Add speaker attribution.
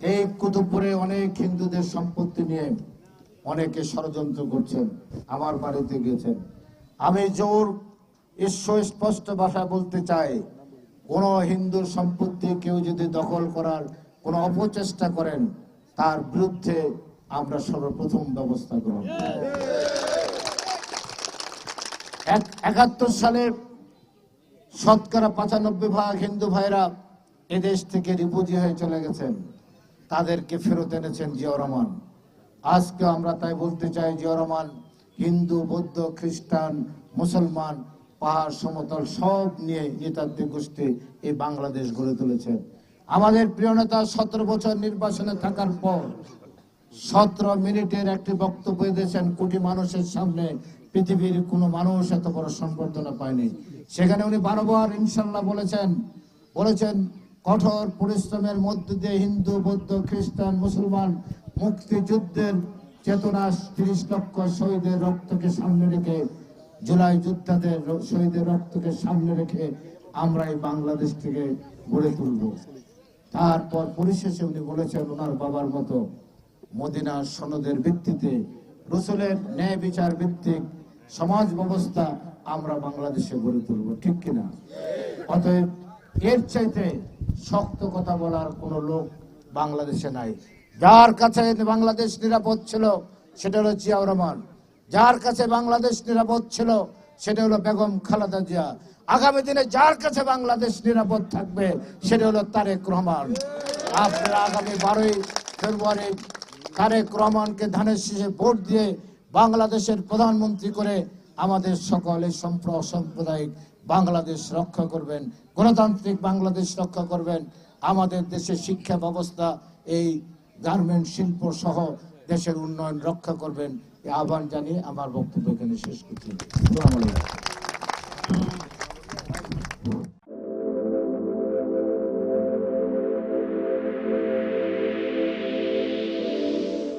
Speaker 1: এই কুতুবপুরে অনেক হিন্দুদের সম্পত্তি নিয়ে অনেকে ষড়যন্ত্র করছেন, আমার বাড়িতে গেছেন। আমি জোর স্পষ্ট ভাষায় বলতে চাই, কোন হিন্দুর সম্পত্তি কেউ যদি দখল করার কোন অপচেষ্টা করেন, তার বিরুদ্ধে আমরা সর্বপ্রথম ব্যবস্থা গ্রহণ করব। 71 সালে শতকরা 95% হিন্দু ভাইরা এদেশ থেকে রিফিউজি হয়ে চলে গেছেন, তাদেরকে ফেরত এনেছেন জিয়াউর রহমান। আজকে আমরা তাই বলতে চাই, জিয়াউর রহমান হিন্দু, বৌদ্ধ, খ্রিস্টান, মুসলমান, পাহাড় সমতল সব নিয়ে নৃতাত্ত্বিক গোষ্ঠী এই বাংলাদেশ গড়ে তুলেছেন। আমাদের প্রিয় নেতা 17 বছর নির্বাসনে থাকার পর 17 মিনিটের একটি বক্তব্য দিয়েছেন কোটি মানুষের সামনে। পৃথিবীর কোনো মানুষ এত বড় সম্বর্ধনা পায়নি। সেখানে উনি বারবার ইনশাল্লাহ বলেছেন কঠোর পরিশ্রমের মধ্যে দিয়ে হিন্দু, বৌদ্ধ, খ্রিস্টান, মুসলমান মুক্তিযুদ্ধের চেতনা 30 লক্ষ শহীদের রক্তকে সামনে রেখে, জুলাই যোদ্ধাদের শহীদের রক্তকে সামনে রেখে আমরা এই বাংলাদেশ থেকে গড়ে তুলব। তারপর পরিশেষে উনি বলেছেন ওনার বাবার মতো মদিনার সনদের ভিত্তিতে, রসুলের ন্যায় বিচার ভিত্তিক সমাজ ব্যবস্থা আমরা বাংলাদেশে গড়ে তুলব। ঠিক কিনা? অতএব এর চাইতে শক্ত কথা বলার কোন লোক বাংলাদেশে নাই। যার কাছে বাংলাদেশ নিরাপদ ছিল সেটা হলো জিয়াউর রহমান, যার কাছে বাংলাদেশ নিরাপদ ছিল সেটা হলো বেগম খালেদা জিয়া। আগামী দিনে যার কাছে বাংলাদেশ নিরাপদ থাকবে সেটা হলো তারেক রহমান। আপনারা আগামী 12 ফেব্রুয়ারি তারেক রহমানকে ধানের শীষে ভোট দিয়ে বাংলাদেশের প্রধানমন্ত্রী করে আমাদের সকলে সাম্প্রদায়িক বাংলাদেশ রক্ষা করবেন, গণতান্ত্রিক বাংলাদেশ রক্ষা করবেন। আমাদের দেশের শিক্ষা ব্যবস্থা, এই গার্মেন্ট শিল্প সহ দেশের উন্নয়ন রক্ষা করবেন। এই আহ্বান জানিয়ে আমার বক্তব্য এখানে শেষ করছি।